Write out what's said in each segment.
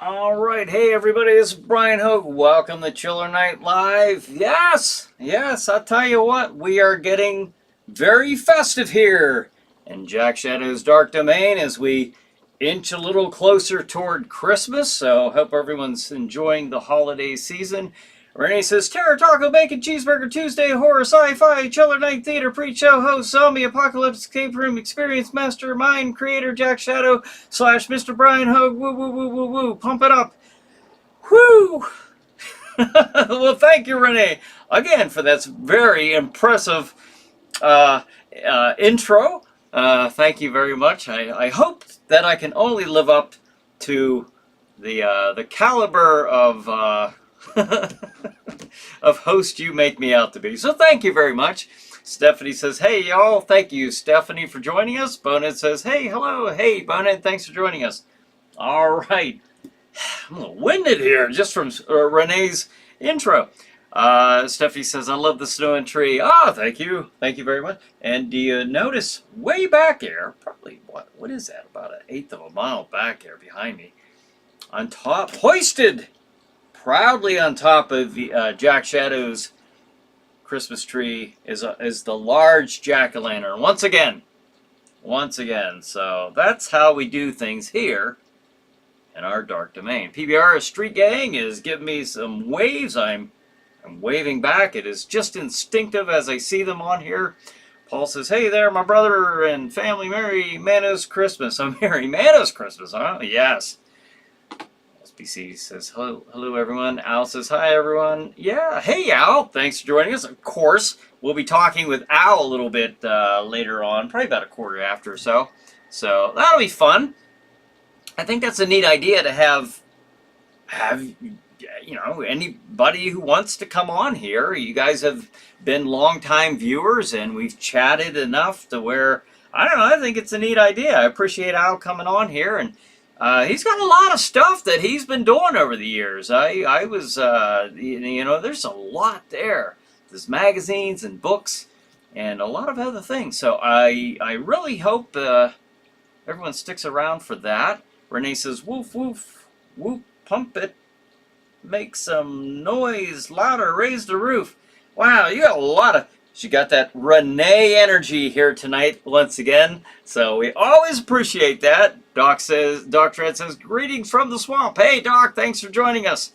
All right, hey everybody, this is Brian Hogue. Welcome to Chiller Night Live. Yes, I'll tell you what, we are getting very festive here in Jack Shadow's Dark Domain as we inch a little closer toward Christmas. So, hope everyone's enjoying the holiday season. Renee says, Terror Taco Bacon Cheeseburger Tuesday Horror Sci-Fi Chiller Night Theater Pre-Show Host Zombie Apocalypse Escape Room Experience Master Mind Creator Jack Shadow / Mr. Brian Hogue. Woo woo woo woo woo. Pump it up. Whoo! Well, thank you, Renee, again for that very impressive intro. Thank you very much. I hope that I can only live up to the caliber of of host you make me out to be. So thank you very much. Stephanie says, hey, y'all. Thank you, Stephanie, for joining us. Bonehead says, hey, hello. Hey, Bonehead, thanks for joining us. All right. I'm a little winded here just from Renee's intro. Stephanie says, I love the snow and tree. Ah, thank you. Thank you very much. And do you notice way back here, probably, what is that, about an eighth of a mile back there behind me, on top, hoisted proudly on top of the, Jack Shadow's Christmas tree is the large jack-o'-lantern. Once again. So that's how we do things here in our Dark Domain. PBR Street Gang is giving me some waves. I'm waving back. It is just instinctive as I see them on here. Paul says, hey there, my brother and family. Merry Manos Christmas. Oh, Merry Manos Christmas, huh? Yes. SBC says, hello everyone. Al says, hi everyone. Yeah, hey Al, thanks for joining us. Of course, we'll be talking with Al a little bit later on, probably about a quarter after or so. So that'll be fun. I think that's a neat idea to have anybody who wants to come on here. You guys have been longtime viewers and we've chatted enough to where, I don't know, I think it's a neat idea. I appreciate Al coming on here, and he's got a lot of stuff that he's been doing over the years. I was, there's a lot there. There's magazines and books and a lot of other things. So I really hope everyone sticks around for that. Renee says, woof, woof, whoop, pump it. Make some noise, louder, raise the roof. Wow, you got a lot of... She got that Renee energy here tonight once again. So we always appreciate that. Doc Red says, greetings from the swamp. Hey, Doc, thanks for joining us.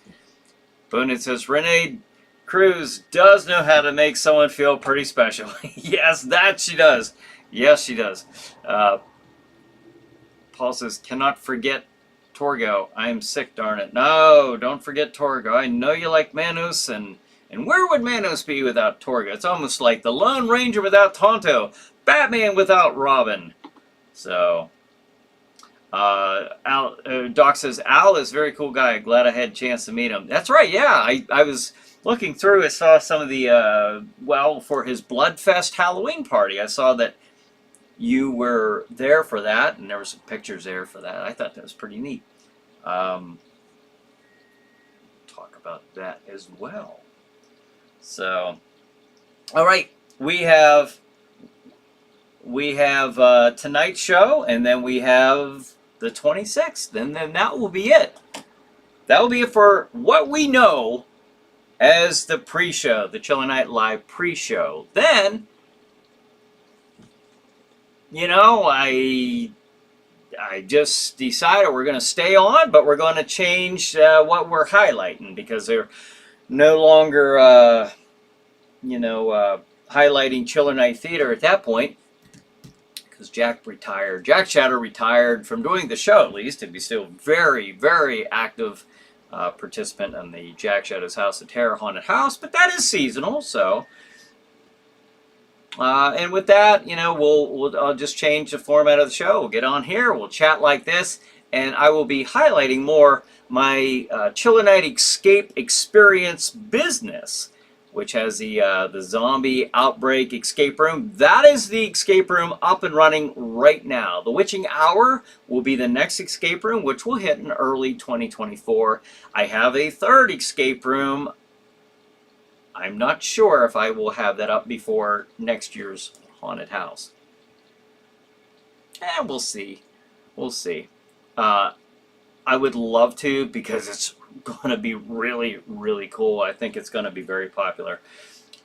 Boonit says, Renee Cruz does know how to make someone feel pretty special. Yes, that she does. Yes, she does. Paul says, cannot forget Torgo. I am sick, darn it. No, don't forget Torgo. I know you like Manos, and where would Manos be without Torgo? It's almost like the Lone Ranger without Tonto, Batman without Robin. So, Doc says, Al is a very cool guy. Glad I had a chance to meet him. That's right, yeah. I was looking through, I saw some of the, for his Bloodfest Halloween party, I saw that you were there for that, and there were some pictures there for that. I thought that was pretty neat. Talk about that as well. So, all right, we have tonight's show, and then we have the 26th, and then that will be it. That will be it for what we know as the pre-show, the Chiller Night Live pre-show. Then, I just decided we're going to stay on, but we're going to change what we're highlighting, because they're no longer, highlighting Chiller Night Theater at that point, because Jack Shadow retired from doing the show, at least, and be still very, very active participant in the Jack Shadow's House of Terror Haunted House, but that is seasonal, so... and with that, I'll just change the format of the show. We'll get on here, we'll chat like this, and I will be highlighting more my Chiller Night Escape Experience business, which has the zombie outbreak escape room. That is the escape room up and running right now. The Witching Hour will be the next escape room, which will hit in early 2024. I have a third escape room. I'm not sure if I will have that up before next year's haunted house. And we'll see. We'll see. I would love to, because it's going to be really, really cool. I think it's going to be very popular.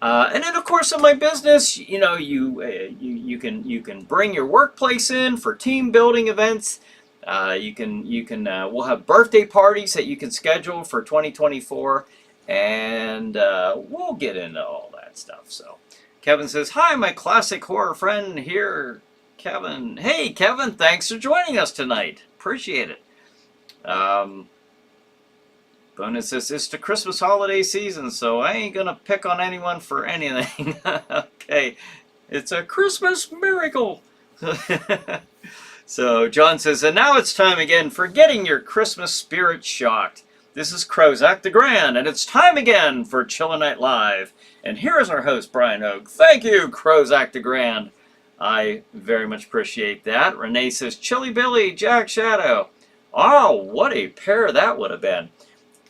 And then, of course, in my business, you know, you can bring your workplace in for team building events. We'll have birthday parties that you can schedule for 2024, and we'll get into all that stuff. So, Kevin says, "Hi, my classic horror friend here, Kevin. Hey, Kevin, thanks for joining us tonight. Appreciate it." Bonus says, "It's the Christmas holiday season, so I ain't gonna pick on anyone for anything." Okay, it's a Christmas miracle. So John says, "And now it's time again for getting your Christmas spirit shocked. This is Crozak the Grand, and it's time again for Chiller Night Live. And here is our host, Brian Hogue." Thank you, Crozak the Grand. I very much appreciate that. Renee says, "Chilly Billy, Jack Shadow." Oh, what a pair that would have been.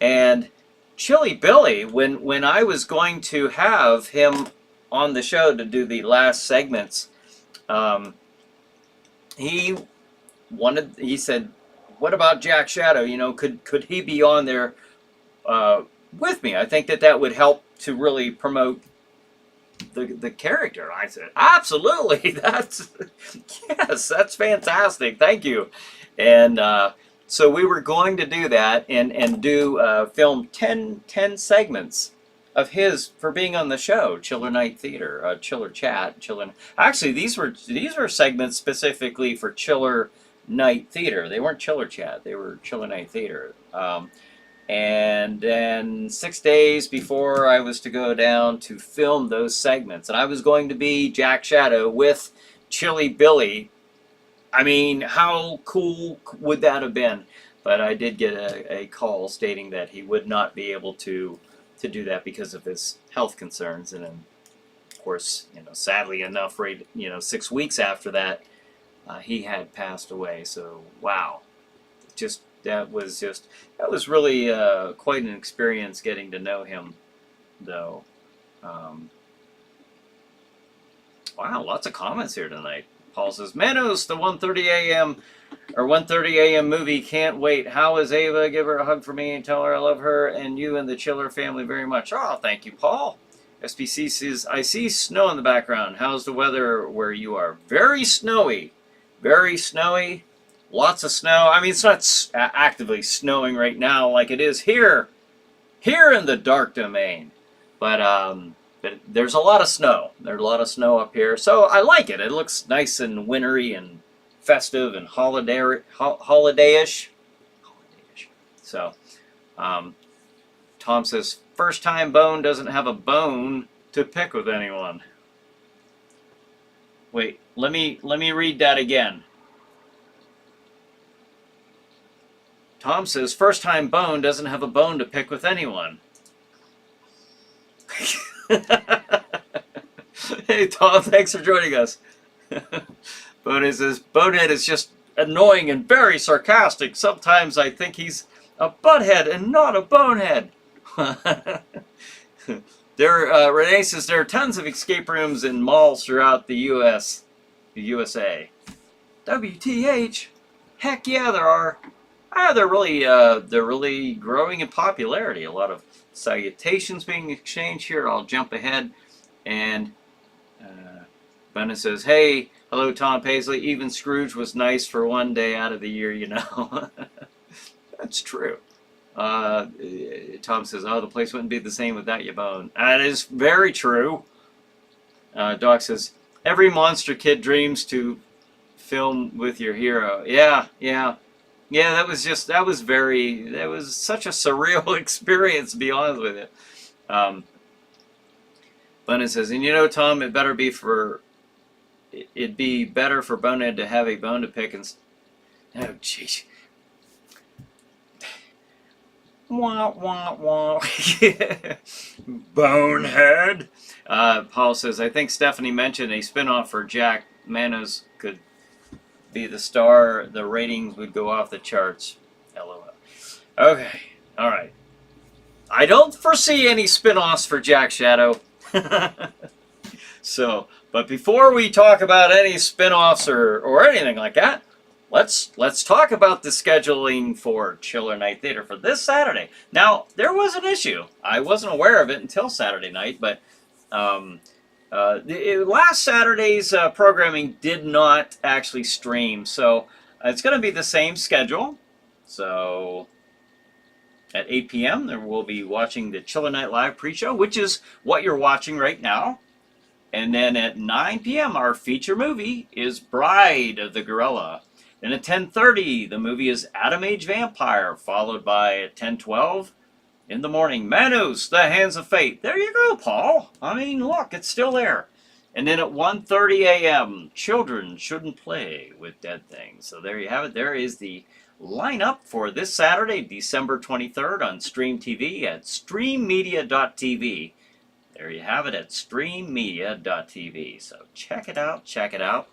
And Chilly Billy, when I was going to have him on the show to do the last segments, he said, "What about Jack Shadow? You know, could he be on there with me? I think that would help to really promote the character." I said, "Absolutely, yes, that's fantastic. Thank you." And so we were going to do that and do film 10 segments of his for being on the show, Chiller Night Theater, Chiller Chat, Chiller. Actually, these were segments specifically for Chiller Night Theater. They weren't Chiller Chat. They were Chiller Night Theater. And then 6 days before I was to go down to film those segments, and I was going to be Jack Shadow with Chilly Billy. I mean, how cool would that have been? But I did get a call stating that he would not be able to do that because of his health concerns. And then, of course, you know, sadly enough, 6 weeks after that, he had passed away. So, wow. That was really quite an experience getting to know him, though. Wow, lots of comments here tonight. Paul says, "Manos, the 1:30 a.m. or 1:30 a.m. movie, can't wait. How is Ava? Give her a hug for me and tell her I love her and you and the Chiller family very much." Oh, thank you, Paul. SPC says, "I see snow in the background. How's the weather where you are?" Very snowy. Very snowy. Lots of snow. I mean, it's not actively snowing right now like it is here in the dark domain. But there's a lot of snow. There's a lot of snow up here. So I like it. It looks nice and wintry and festive and holiday-ish. So Tom says, "First time Bone doesn't have a bone to pick with anyone." Wait, let me read that again. Tom says, "First time Bone doesn't have a bone to pick with anyone." Hey, Tom, thanks for joining us. Bonehead says, "Bonehead is just annoying and very sarcastic. Sometimes I think he's a butthead and not a bonehead." Renee says, "There are tons of escape rooms in malls throughout the USA. WTH? Heck yeah, there are. They're really growing in popularity. A lot of salutations being exchanged here. I'll jump ahead. And Brennan says, "Hey, hello, Tom Paisley. Even Scrooge was nice for one day out of the year, you know." That's true. Tom says, "Oh, the place wouldn't be the same without your bone." That is very true. Doc says, "Every monster kid dreams to film with your hero." Yeah. That was such a surreal experience, to be honest with you. Bonehead says, "And you know, Tom, it'd be better for Bonehead to have a bone to pick and." Oh, jeez. Wah, wah, wah. Bonehead. Paul says, "I think Stephanie mentioned a spinoff for Jack Manos could be the star. The ratings would go off the charts." LOL. Okay. All right. I don't foresee any spinoffs for Jack Shadow. So, but before we talk about any spinoffs or anything like that, let's talk about the scheduling for Chiller Night Theater for this Saturday. Now, there was an issue. I wasn't aware of it until Saturday night, but last Saturday's programming did not actually stream, so it's going to be the same schedule. So at 8 p.m. there will be watching the Chiller Night Live pre-show, which is what you're watching right now. And then at 9 p.m. our feature movie is Bride of the Gorilla. Then at 10:30 the movie is Atom Age Vampire, followed by at 10:12 in the morning, Manos, The Hands of Fate. There you go, Paul. I mean, look, it's still there. And then at 1:30 a.m., Children Shouldn't Play with Dead Things. So there you have it. There is the lineup for this Saturday, December 23rd on Stream TV at streammedia.tv. There you have it at streammedia.tv. So check it out, check it out.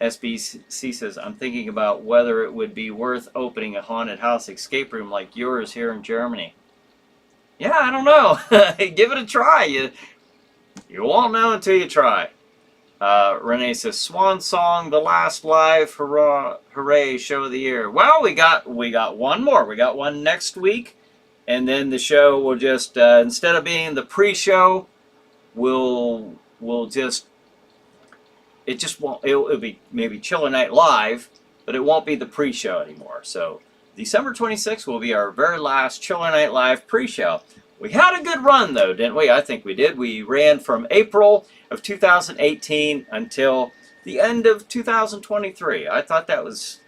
SBC says, I'm thinking about whether it would be worth opening a haunted house escape room like yours here in Germany. Yeah, I don't know. Give it a try. You won't know until you try. Renee says, Swan Song, the last live hooray show of the year. Well, we got one more. We got one next week. And then the show will just, instead of being the pre-show, we'll just, it just won't, it'll be maybe Chiller Night Live, but it won't be the pre-show anymore. So December 26th will be our very last Chiller Night Live pre-show. We had a good run though, didn't we? I think we did. We ran from April of 2018 until the end of 2023. I thought that was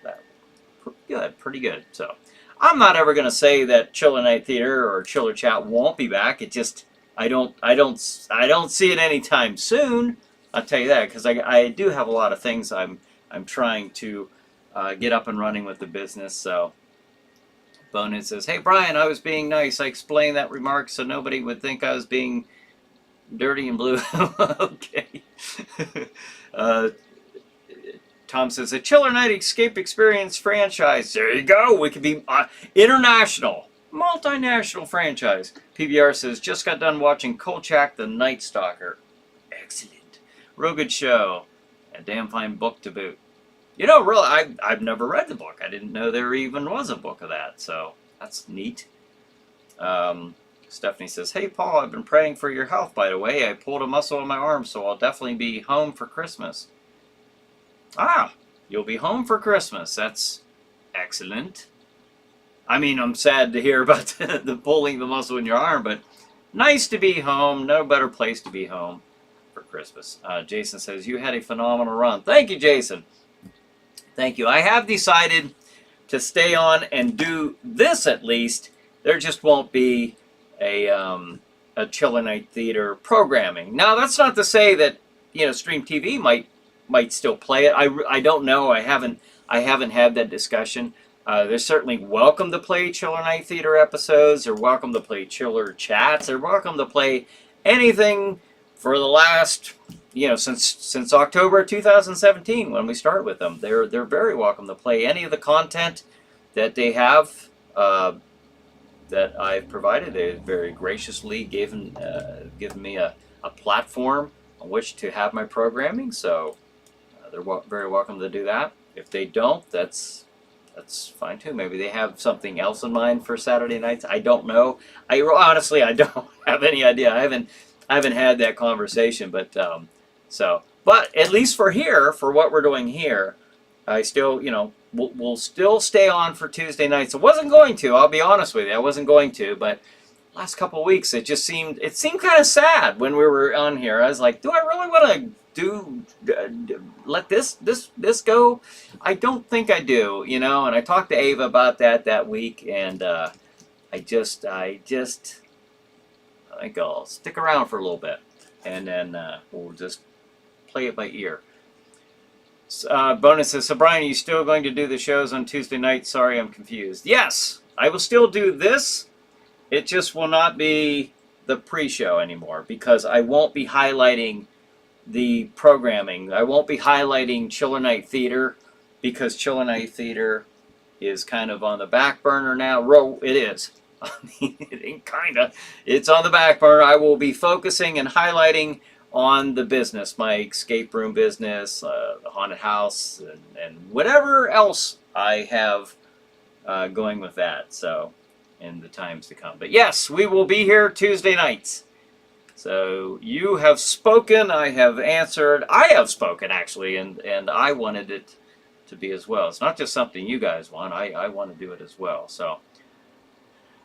pretty good. So I'm not ever going to say that Chiller Night Theater or Chiller Chat won't be back. It just, I don't see it anytime soon. I'll tell you that, because I do have a lot of things I'm trying to get up and running with the business. So Bonehead says, hey Brian, I was being nice. I explained that remark so nobody would think I was being dirty and blue. Okay. Tom says, a Chiller Night Escape Experience franchise. There you go. We could be international, multinational franchise. PBR says, just got done watching Kolchak the Night Stalker. Excellent. Real good show. A damn fine book to boot. You know, really, I've never read the book. I didn't know there even was a book of that. So that's neat. Stephanie says, hey Paul, I've been praying for your health, by the way. I pulled a muscle in my arm, so I'll definitely be home for Christmas. Ah, you'll be home for Christmas. That's excellent. I mean, I'm sad to hear about the pulling the muscle in your arm, but nice to be home. No better place to be home for Christmas. Jason says, you had a phenomenal run. Thank you, Jason. Thank you. I have decided to stay on and do this at least. There just won't be a Chiller Night Theater programming. Now, that's not to say that, you know, Stream TV might still play it. I don't know. I haven't had that discussion. They're certainly welcome to play Chiller Night Theater episodes. They're welcome to play Chiller Chats. They're welcome to play anything for the last, you know, since October 2017 when we started with them. They're very welcome to play any of the content that they have that I've provided. They've very graciously given me a platform on which to have my programming. So they're very welcome to do that. If they don't, that's fine too. Maybe they have something else in mind for Saturday nights. I don't know. Honestly, I don't have any idea. I haven't had that conversation, but but at least for here, for what we're doing here, I still, you know, we'll still stay on for Tuesday nights. I wasn't going to, I'll be honest with you, I wasn't going to, but last couple of weeks it seemed kind of sad when we were on here. I was like, do I really want to let this go? I don't think I do, you know. And I talked to Ava about that week, and I think I'll stick around for a little bit, and then we'll just play it by ear. Bonus says, so Brian, are you still going to do the shows on Tuesday night? Sorry, I'm confused. Yes, I will still do this. It just will not be the pre-show anymore, because I won't be highlighting the programming. I won't be highlighting Chiller Night Theater, because Chiller Night Theater is kind of on the back burner now. It is. I mean, it ain't kinda. It's on the back burner. I will be focusing and highlighting on the business, my escape room business, the haunted house, and whatever else I have going with that. So, in the times to come. But yes, we will be here Tuesday nights. So you have spoken, I have answered, I have spoken actually, and I wanted it to be as well. It's not just something you guys want, I want to do it as well. So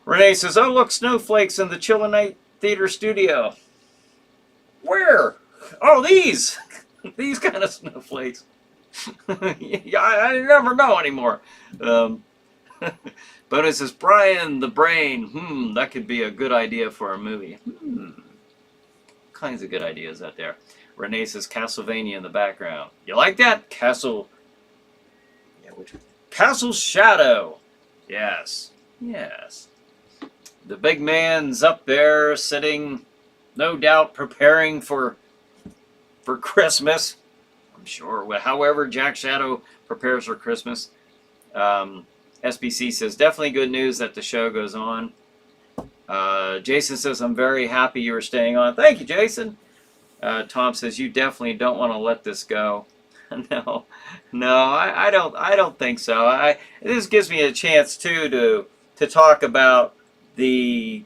Renee says, oh look, snowflakes in the Chillinite Theater studio. Where? Oh, these! These kind of snowflakes. Yeah, I never know anymore. But it says, Brian the Brain, that could be a good idea for a movie. Kinds of good ideas out there. Renee says Castlevania in the background. You like that? Castle Shadow. Yes. Yes. The big man's up there sitting, no doubt preparing for Christmas. I'm sure. However Jack Shadow prepares for Christmas. SBC says, definitely good news that the show goes on. Jason says, I'm very happy you were staying on. Thank you, Jason. Tom says, you definitely don't want to let this go. No, I don't think so. This gives me a chance too to talk about the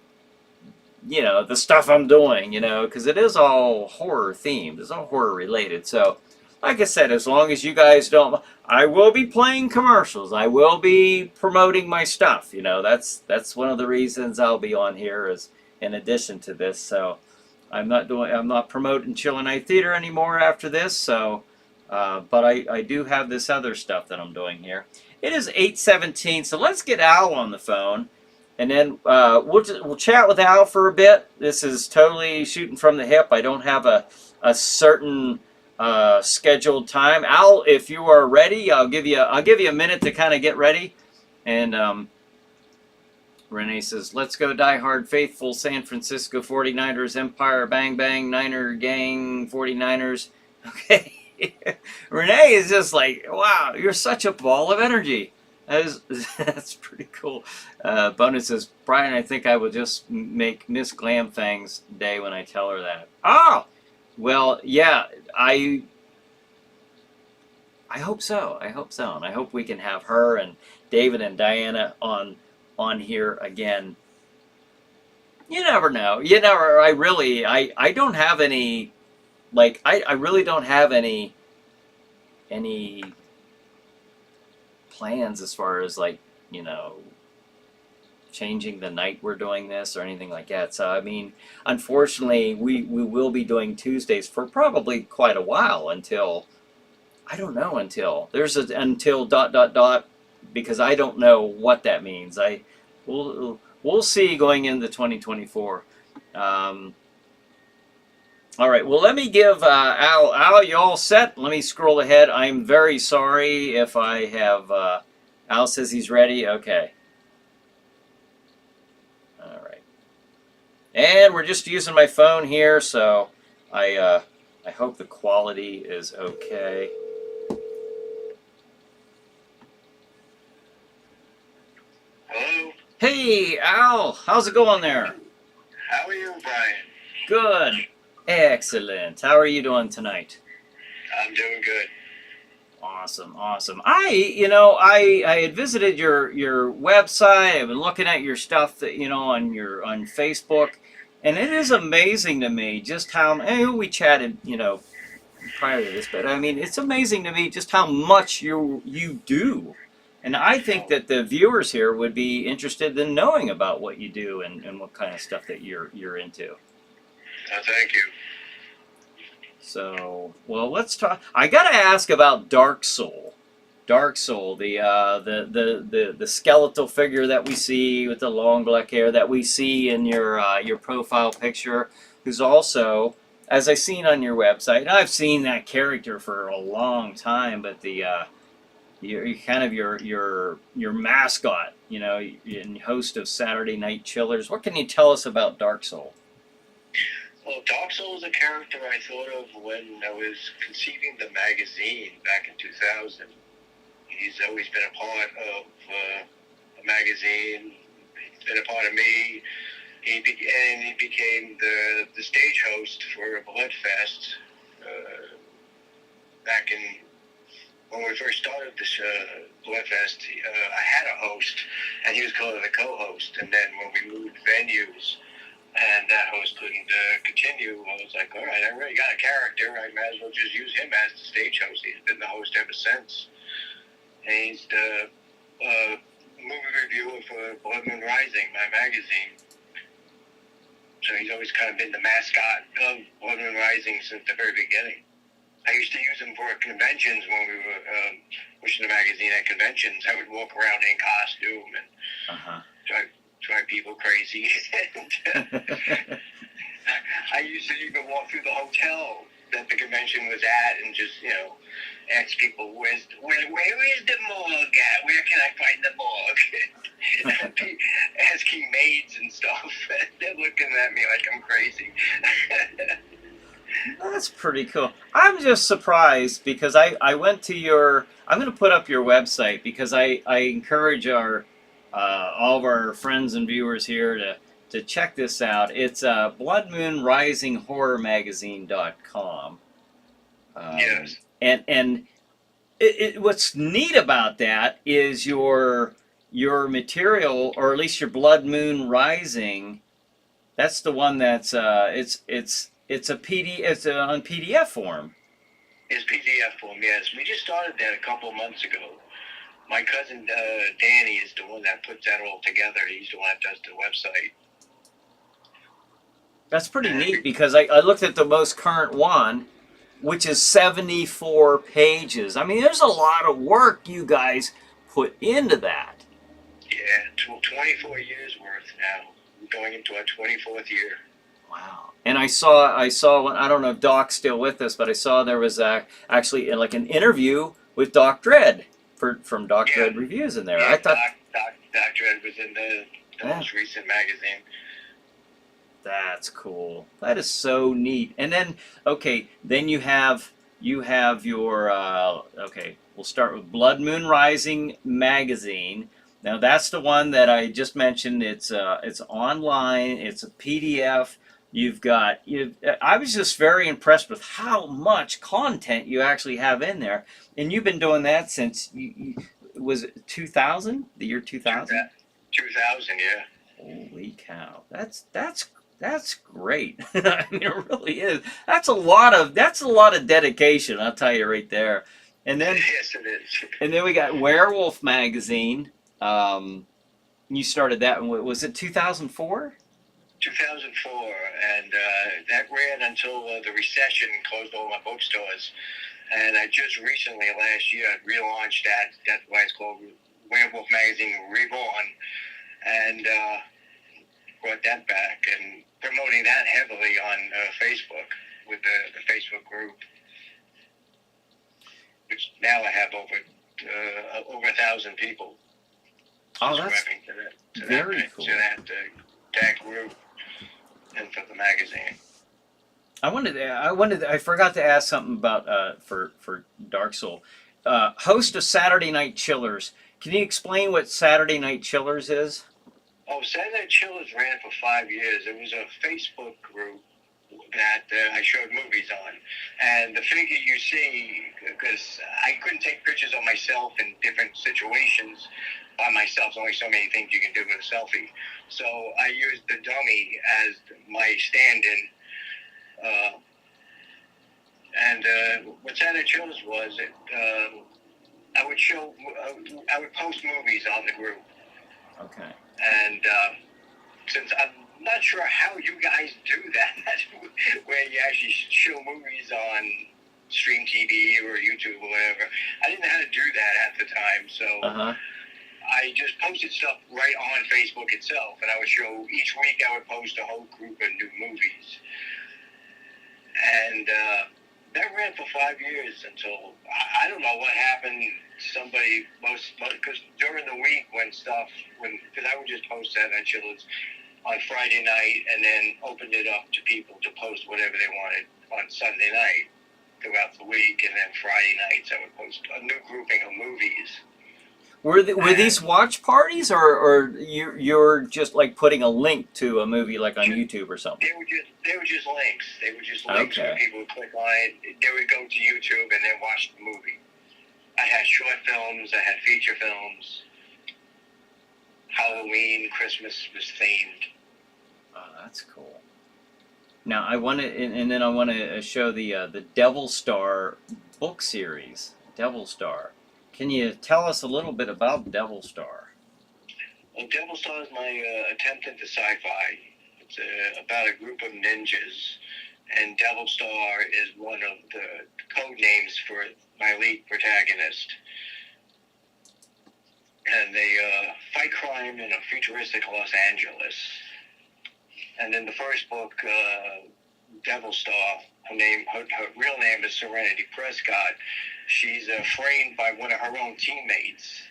the stuff I'm doing, because it is all horror themed. It's all horror related. So, like I said, as long as you guys don't, I will be playing commercials. I will be promoting my stuff. That's one of the reasons I'll be on here is in addition to this. So I'm not promoting Chillinite Theater anymore after this. So, but I do have this other stuff that I'm doing here. It is 8:17, so let's get Al on the phone, and then we'll chat with Al for a bit. This is totally shooting from the hip. I don't have a certain scheduled time. Al, if you are ready, I'll give you a minute to kind of get ready. And Renee says, let's go Die Hard faithful, San Francisco 49ers, Empire, bang bang, Niner gang, 49ers. Okay. Renee is just like, wow, you're such a ball of energy. That's pretty cool. Bonus says, Brian, I think I will just make Miss Glam Fangs day when I tell her that. Oh, well, yeah, I hope so. I hope so, and I hope we can have her and David and Diana on here again. You never know. I don't have any, like, I really don't have any plans as far as, like, changing the night we're doing this or anything like that. So I mean, unfortunately, we will be doing Tuesdays for probably quite a while until, I don't know, until ... because I don't know what that means. We'll see going into 2024. All right, well, let me give Al, you all set? Let me scroll ahead. I'm very sorry if I have, Al says he's ready. Okay. All right. And we're just using my phone here, so I hope the quality is okay. Hello. Hey, Al, how's it going there? How are you, Brian? Good. Excellent. How are you doing tonight? I'm doing good. Awesome. I had visited your website. I've been looking at your stuff that on Facebook, and it is amazing to me just how we chatted prior to this, but I mean it's amazing to me just how much you do, and I think that the viewers here would be interested in knowing about what you do and what kind of stuff that you're into. Thank you. So, well, let's talk. I gotta ask about Dark Soul. Dark Soul, the skeletal figure that we see with the long black hair that we see in your profile picture, who's also, as I've seen on your website, and I've seen that character for a long time, but you're kind of your mascot, and host of Saturday Night Chillers. What can you tell us about Dark Soul? Well, Dark Soul is a character I thought of when I was conceiving the magazine back in 2000. He's always been a part of the magazine. He's been a part of me. And he became the stage host for Bloodfest back in when we first started this Bloodfest. I had a host, and he was called the co-host. And then when we moved venues, and that host couldn't continue, I was like, all right, I already got a character. I might as well just use him as the stage host. He's been the host ever since. And he's the movie reviewer for Blood Moon Rising, my magazine. So he's always kind of been the mascot of Blood Moon Rising since the very beginning. I used to use him for conventions when we were pushing the magazine at conventions. I would walk around in costume and drive people crazy. I used to even walk through the hotel that the convention was at and just, ask people, where is the morgue at? Where can I find the morgue? Asking maids and stuff. They're looking at me like I'm crazy. That's pretty cool. I'm just surprised because I went to your. I'm going to put up your website because I encourage our all of our friends and viewers here to check this out. It's bloodmoonrisinghorrormagazine.com. Yes. And what's neat about that is your material, or at least your Blood Moon Rising. That's the one that's it's a it's on PDF form. It's PDF form, yes. We just started that a couple of months ago. My cousin Danny is the one that puts that all together. He's the one that does the website. That's pretty neat because I looked at the most current one, which is 74 pages. I mean, there's a lot of work you guys put into that. Yeah, 24 years worth now. We're going into our 24th year. Wow. And I saw, I don't know if Doc's still with us, but I saw there was actually like an interview with Doc Dredd from Doc Dredd Reviews in there. Yeah, I thought Doc Dredd was in the most recent magazine. That's cool. That is so neat. And then, okay, then you have your, okay, we'll start with Blood Moon Rising magazine. Now that's the one that I just mentioned. It's online. It's a PDF. I was just very impressed with how much content you actually have in there, and you've been doing that since was it 2000? The year 2000? 2000, yeah. Holy cow! That's great. I mean, it really is. That's a lot of dedication. I'll tell you right there. And then yes, it is. And then we got Werewolf magazine. You started that one. Was it 2004? 2004, and that ran until the recession closed all my bookstores. And I just recently, last year, relaunched that. That's why it's called Werewolf Magazine Reborn, and brought that back and promoting that heavily on Facebook with the Facebook group, which now I have over 1,000 people. Oh, that's very cool. To that group and for the magazine. I forgot to ask something about for Dark Soul. Host of Saturday Night Chillers. Can you explain what Saturday Night Chillers is? Oh, Saturday Night Chillers ran for 5 years. It was a Facebook group that I showed movies on. And the figure you see, because I couldn't take pictures of myself in different situations by myself. There's only so many things you can do with a selfie. So I used the dummy as my stand-in. What Saturday Night Chillers was, I would post movies on the group. Okay. And since I'm not sure how you guys do that, where you actually show movies on Stream TV or YouTube or whatever, I didn't know how to do that at the time. So I just posted stuff right on Facebook itself, and I would show each week. I would post a whole group of new movies, and that ran for 5 years until I don't know what happened. Somebody because during the week because I would just post that on Chillers on Friday night and then opened it up to people to post whatever they wanted on Sunday night throughout the week, and then Friday nights I would post a new grouping of movies. Were these watch parties, or you're just like putting a link to a movie like on YouTube or something? They were just links. They were just links where Okay. people would click on it. They would go to YouTube and then watch the movie. I had short films. I had feature films. Halloween, Christmas was themed. Oh, that's cool. Now I want to, and then I want to show the Devil Star book series. Devil Star. Can you tell us a little bit about Devil Star? Well, Devil Star is my attempt into sci-fi. It's about a group of ninjas, and Devil Star is one of the code names for my lead protagonist. And they fight crime in a futuristic Los Angeles. And in the first book, Devil Star, her real name is Serenity Prescott. She's framed by one of her own teammates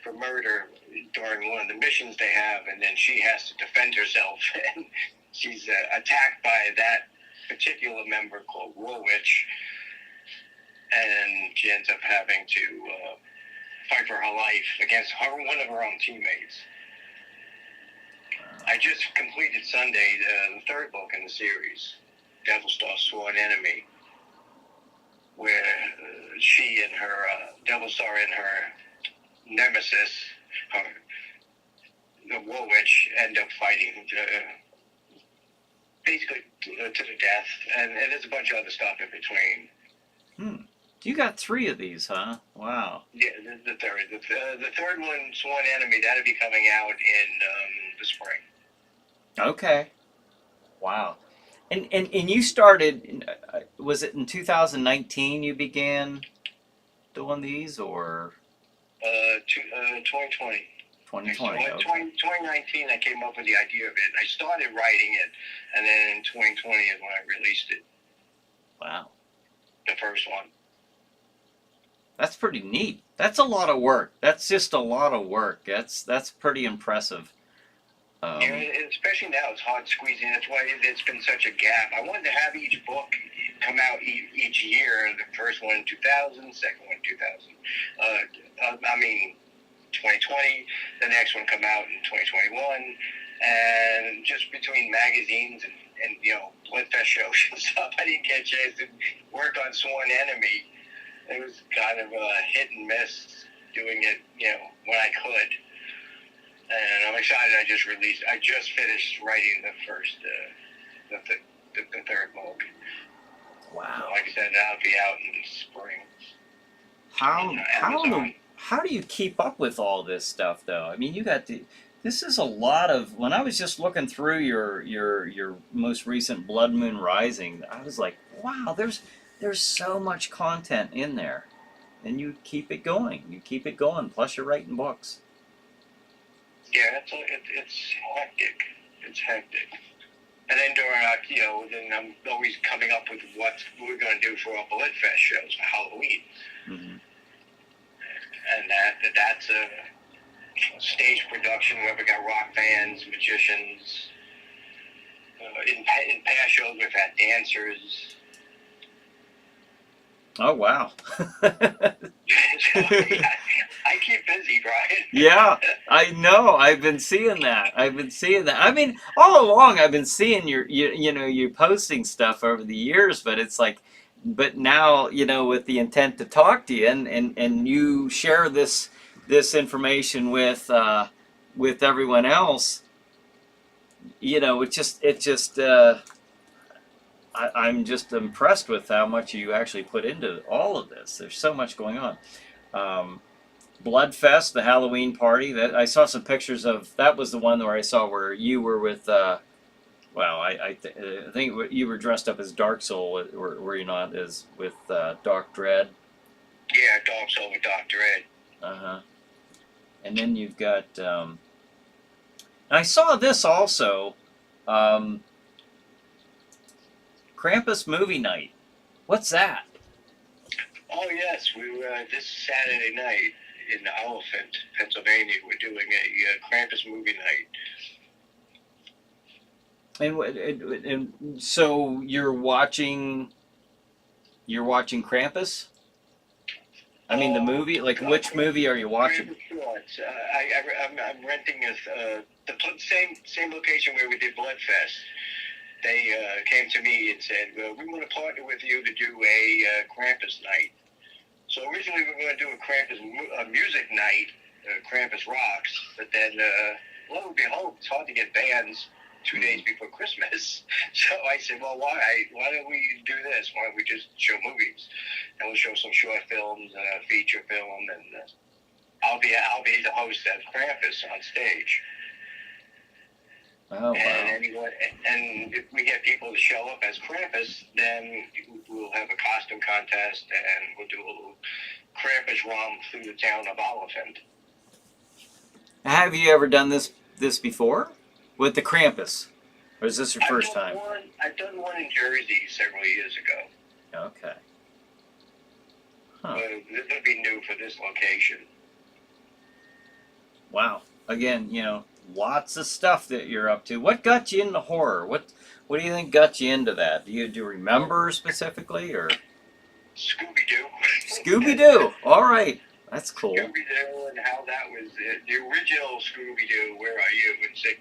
for murder during one of the missions they have, and then she has to defend herself. And she's attacked by that particular member called Woolwich, and she ends up having to fight for her life against one of her own teammates. I just completed Sunday the third book in the series, Devil Star Sworn Enemy, where she and her Devil Star and her nemesis, the Woolwich, end up fighting basically to the death, and there's a bunch of other stuff in between. You got 3 of these, huh? Wow. Yeah, the third one, Sworn Enemy, that'll be coming out in the spring. Okay. Wow. And you started, was it in 2019 you began doing these, or? 2020. 2020, okay. 2019, I came up with the idea of it. I started writing it, and then in 2020 is when I released it. Wow. The first one. That's pretty neat. That's a lot of work. That's just a lot of work. That's pretty impressive. Yeah, especially now, it's hard squeezing. That's why it's been such a gap. I wanted to have each book come out each year. The first one in 2000, second one in 2000. 2020. The next one come out in 2021. And just between magazines and Bloodfest shows and stuff, I didn't get a chance to work on Sworn Enemy. It was kind of a hit and miss doing it, when I could. And I'm excited. I just finished writing the first, the third book. Wow. Like I said, that'll be out in the spring. How do you keep up with all this stuff, though? I mean, this is a lot of. When I was just looking through your most recent Blood Moon Rising, I was like, wow, there's so much content in there, and you keep it going. You keep it going. Plus, you're writing books. Yeah, it's hectic. It's hectic. And then then I'm always coming up with what we're going to do for our Bloodfest shows for Halloween. Mm-hmm. And that's a stage production where we got rock bands, magicians. In past shows, we've had dancers. Oh, wow. I keep busy, Brian. Yeah, I know. I've been seeing that. I mean, all along I've been seeing you posting stuff over the years, but it's like, but now, with the intent to talk to you and you share this information with everyone else, I'm just impressed with how much you actually put into all of this. There's so much going on. Bloodfest, the Halloween party. That I saw some pictures of. That was the one where I saw where you were with. I think you were dressed up as Dark Soul. Were you not? As with Doc Dread. Yeah, Dark Soul with Doc Dread. And then you've got. And I saw this also. Krampus movie night. What's that? Oh yes, we were this Saturday night in Elephant, Pennsylvania. We're doing a Krampus movie night. And so you're watching Krampus? I mean, the movie. Like, which movie are you watching? Shorts. I'm renting same location where we did Bloodfest. They came to me and said, well, we want to partner with you to do a Krampus night. So originally we were going to do a Krampus music night, Krampus Rocks, but then, lo and behold, it's hard to get bands 2 days before Christmas. So I said, well, why don't we do this? Why don't we just show movies? And we'll show some short films, feature film, and I'll be the host of Krampus on stage. Oh, wow. And if we get people to show up as Krampus, then we'll have a costume contest, and we'll do a little Krampus romp through the town of Oliphant. Have you ever done this before with the Krampus, or is this your first time? I've done one in Jersey several years ago. Okay. Huh. But this will be new for this location. Wow. Again, lots of stuff that you're up to. What got you into horror? What do you think got you into that? Do you remember specifically, or? Scooby-Doo. Scooby-Doo. All right. That's cool. Scooby-Doo and how that was the original Scooby-Doo, Where Are You, in '69.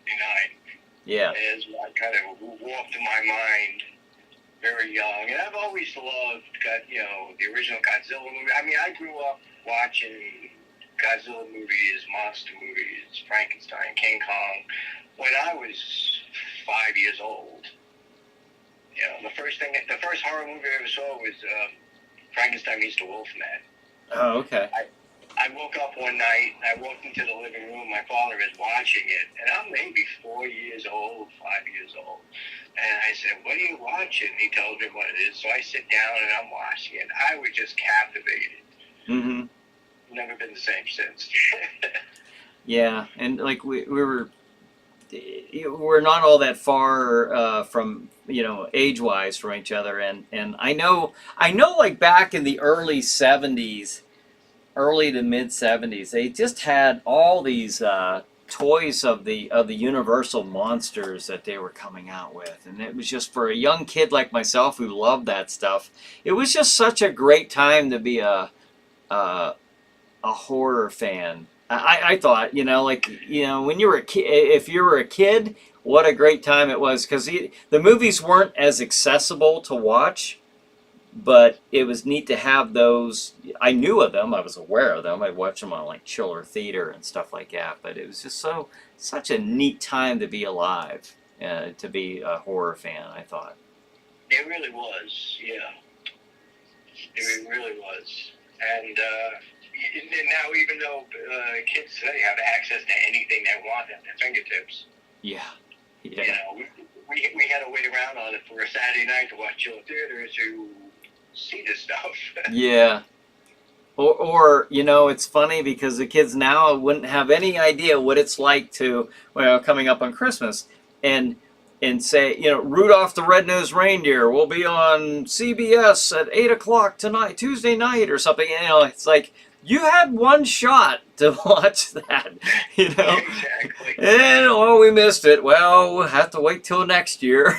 Yeah. Is what kind of walked in my mind very young. And I've always loved, the original Godzilla movie. I mean, I grew up watching Godzilla movies, monster movies, Frankenstein, King Kong, when I was 5 years old. The first horror movie I ever saw was Frankenstein meets the Wolfman. Oh, okay. I woke up one night, I walked into the living room, my father is watching it, and I'm maybe 4 years old, 5 years old. And I said, what are you watching? He told me what it is. So I sit down and I'm watching it. I was just captivated. Mm-hmm. Never been the same since. Yeah, and like we're not all that far from age-wise from each other, and I know like back in the early '70s, early to mid '70s, they just had all these toys of the Universal monsters that they were coming out with, and it was just for a young kid like myself who loved that stuff. It was just such a great time to be a horror fan. I thought, when you were a kid, if you were a kid, what a great time it was, because the movies weren't as accessible to watch, but it was neat to have those. I knew of them, I was aware of them, I watched them on like Chiller Theater and stuff like that, but it was just such a neat time to be alive, to be a horror fan, I thought. It really was, yeah. It really was. And now, even though kids today have access to anything they want at their fingertips, yeah. we had to wait around on it for a Saturday night to watch Chiller Theater to see this stuff. Yeah. Or it's funny because the kids now wouldn't have any idea what it's like to, coming up on Christmas and say, Rudolph the Red-Nosed Reindeer will be on CBS at 8 o'clock tonight, Tuesday night or something. It's like, you had one shot to watch that, Exactly. And, we missed it. Well, we'll have to wait till next year,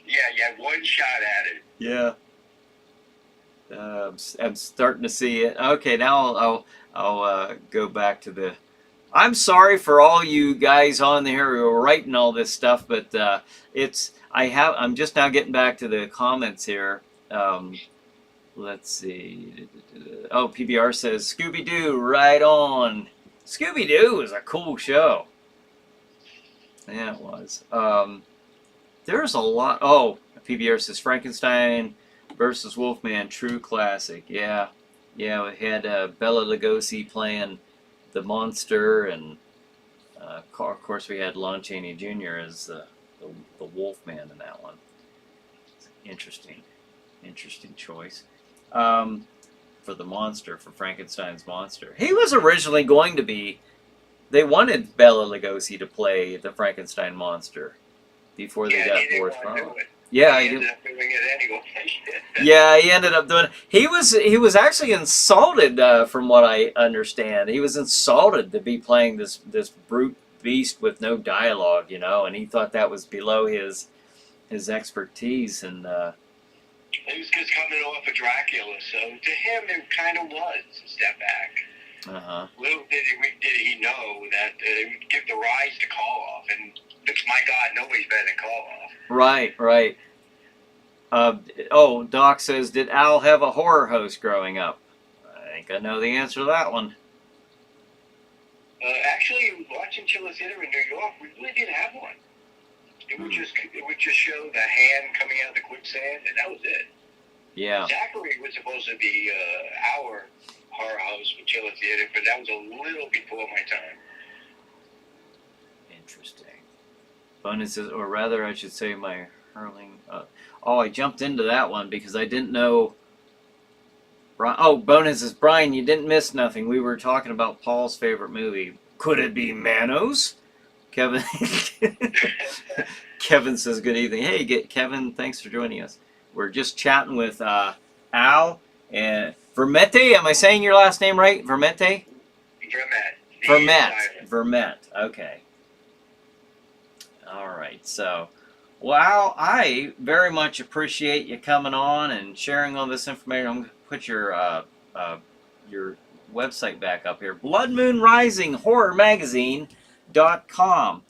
Yeah, you had one shot at it. Yeah. I'm starting to see it. Okay, now I'll go back to the. I'm sorry for all you guys on there who are writing all this stuff, but I'm just now getting back to the comments here. Let's see. Oh, PBR says Scooby-Doo, right on. Scooby-Doo is a cool show. Yeah, it was. There's a lot. Oh, PBR says Frankenstein versus Wolfman, true classic. Yeah, we had Bela Lugosi playing the monster, and of course we had Lon Chaney Jr. as the Wolfman in that one. Interesting choice for the monster, for Frankenstein's monster. He was originally going to be. They wanted Bela Lugosi to play the Frankenstein monster before they got Boris Karloff. Yeah, he ended up doing it anyway. Yeah, he ended up doing it. He was actually insulted, from what I understand. He was insulted to be playing this brute beast with no dialogue, and he thought that was below his expertise. And He was just coming off of Dracula, so to him it kind of was a step back. Little did he know that it would give the rise to Koloff, and my God, nobody's better than Koloff. Right, right. Doc says, did Al have a horror host growing up? I think I know the answer to that one. Actually, watching Chiller Theater in New York, we really didn't have one. It would just show the hand coming out of the quicksand, and that was it. Yeah. Zachary was supposed to be our horror host for Chiller Theater, but that was a little before my time. Interesting. Bonuses, or rather, I should say, my hurling. I jumped into that one because I didn't know. Bonuses, Brian, you didn't miss nothing. We were talking about Paul's favorite movie. Could it be Manos? Kevin. Kevin says, good evening. Hey, Kevin, thanks for joining us. We're just chatting with Al and Vermette. Am I saying your last name right? Vermette? Vermette. Okay. All right. So, wow, I very much appreciate you coming on and sharing all this information. I'm going to put your website back up here. Blood Moon Rising Horror Magazine.com.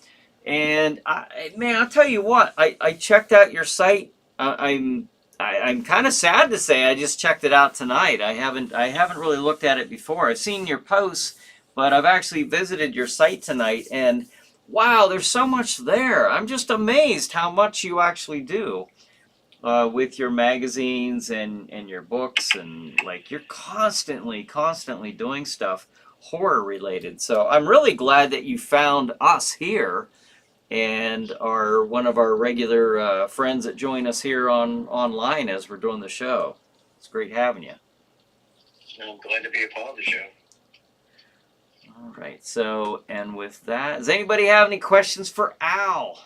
And I'll tell you what, I checked out your site. I'm kind of sad to say I just checked it out tonight. I haven't really looked at it before. I've seen your posts, but I've actually visited your site tonight, and wow, there's so much there. I'm just amazed how much you actually do with your magazines and your books, and like you're constantly doing stuff horror related. So I'm really glad that you found us here and are one of our regular friends that join us here online as we're doing the show. It's great having you. I'm glad to be a part of the show. All right, so, and with that, does anybody have any questions for Al?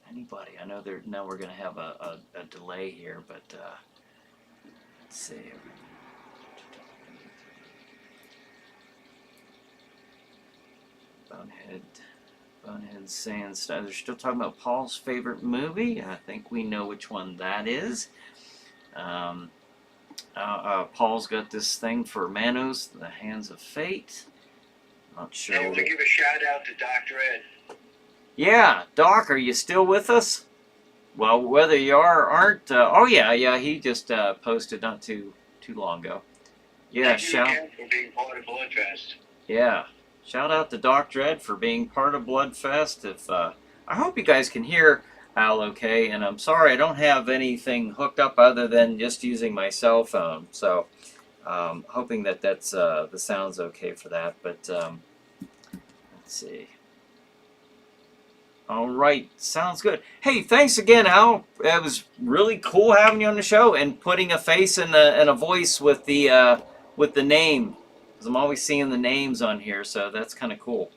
Anybody? I know now we're going to have a delay here, but let's see. Bonehead saying they're still talking about Paul's favorite movie. I think we know which one that is. Paul's got this thing for Manos, The Hands of Fate. Not sure. I want to give a shout out to Dr. Ed. Yeah, Doc, are you still with us? Well, whether you are or aren't, he just posted not too long ago. Yeah, Thank you again for being part of Bloodfest. Yeah. Shout out to Dr. Ed for being part of Bloodfest. I hope you guys can hear Al okay, and I'm sorry I don't have anything hooked up other than just using my cell phone. So, hoping that's the sound's okay for that. But let's see. All right, sounds good. Hey, thanks again, Al. It was really cool having you on the show and putting a face and a voice with the name. I'm always seeing the names on here, so that's kind of cool.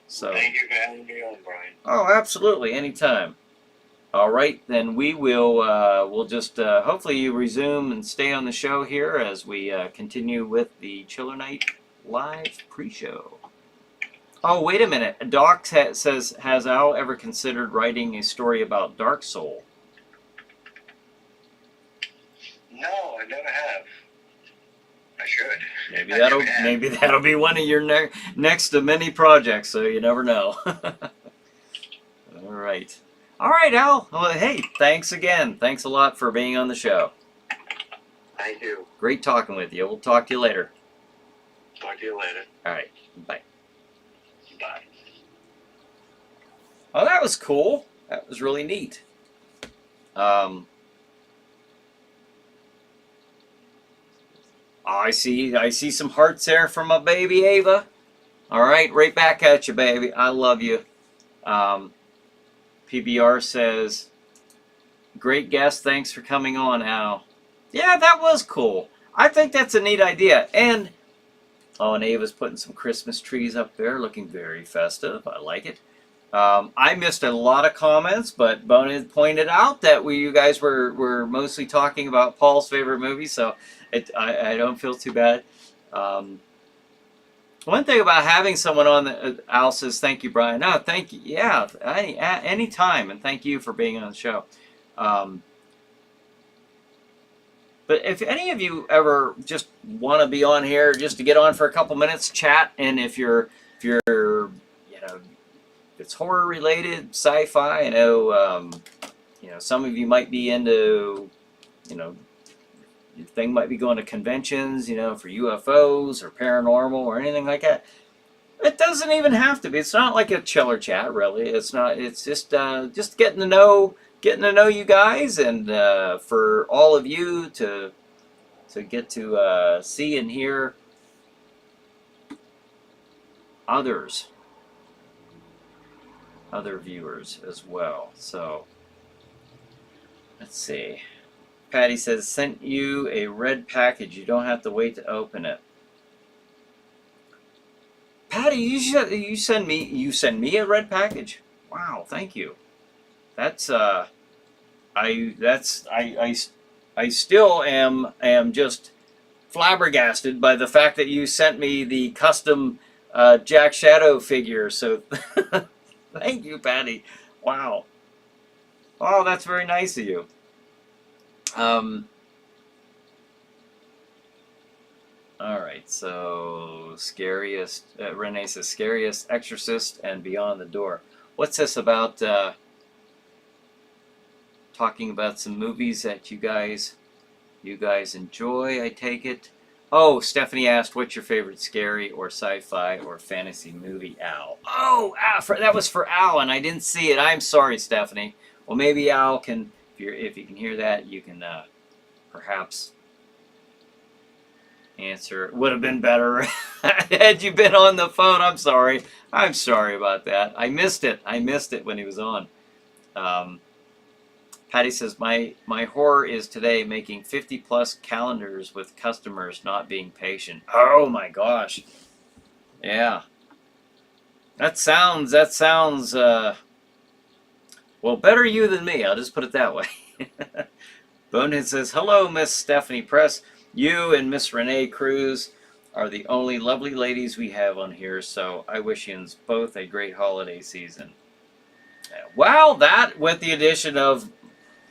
So thank you for having me on, Brian. Oh, absolutely, anytime. All right, then we will we'll just hopefully you resume and stay on the show here as we continue with the Chiller Night live pre-show. Oh, wait a minute. Doc says, has Al ever considered writing a story about Dark Soul? No, I never have. I should. Maybe that'll be one of your next of many projects. So you never know. All right, Al. Well, hey, thanks again. Thanks a lot for being on the show. Thank you. Great talking with you. We'll talk to you later. Talk to you later. All right. Bye. Bye. Oh, that was cool. That was really neat. I see some hearts there from my baby Ava. All right, right back at you, baby. I love you. PBR says, great guest. Thanks for coming on, Al. Yeah, that was cool. I think that's a neat idea. And Ava's putting some Christmas trees up there, looking very festive. I like it. I missed a lot of comments, but Bonehead pointed out that you guys were mostly talking about Paul's favorite movie, so I don't feel too bad. One thing about having someone on, Al says, thank you, Brian. No, thank you. Yeah, any time, and thank you for being on the show. But if any of you ever just want to be on here, just to get on for a couple minutes, chat, and if you're you know, it's horror related, sci-fi. I know some of you might be into, you know, your thing might be going to conventions, for UFOs or paranormal or anything like that. It doesn't even have to be. It's not like a chiller chat, really. It's not. It's just getting to know you guys, and for all of you to get to see and hear other viewers as well. So let's see. Patty says, sent you a red package. You don't have to wait to open it. Patty, you send me a red package? Wow, thank you. That's I still am just flabbergasted by the fact that you sent me the custom Jack Shadow figure. So thank you, Patty. Wow. Oh, that's very nice of you. All right, so scariest, Renee says scariest, Exorcist, and Beyond the Door. What's this about talking about some movies that you guys enjoy, I take it? Oh, Stephanie asked, what's your favorite scary or sci-fi or fantasy movie, Al? Oh, Al, that was for Al, and I didn't see it. I'm sorry, Stephanie. Well, maybe Al can, if you can hear that, you can perhaps answer. It would have been better had you been on the phone. I'm sorry about that. I missed it when he was on. Patty says, my horror is today making 50 plus calendars with customers not being patient. Oh my gosh. Yeah, that sounds well, better you than me, I'll just put it that way. Bonehead says, hello, Miss Stephanie Press. You and Miss Renee Cruz are the only lovely ladies we have on here, so I wish you both a great holiday season. Well, that with the addition of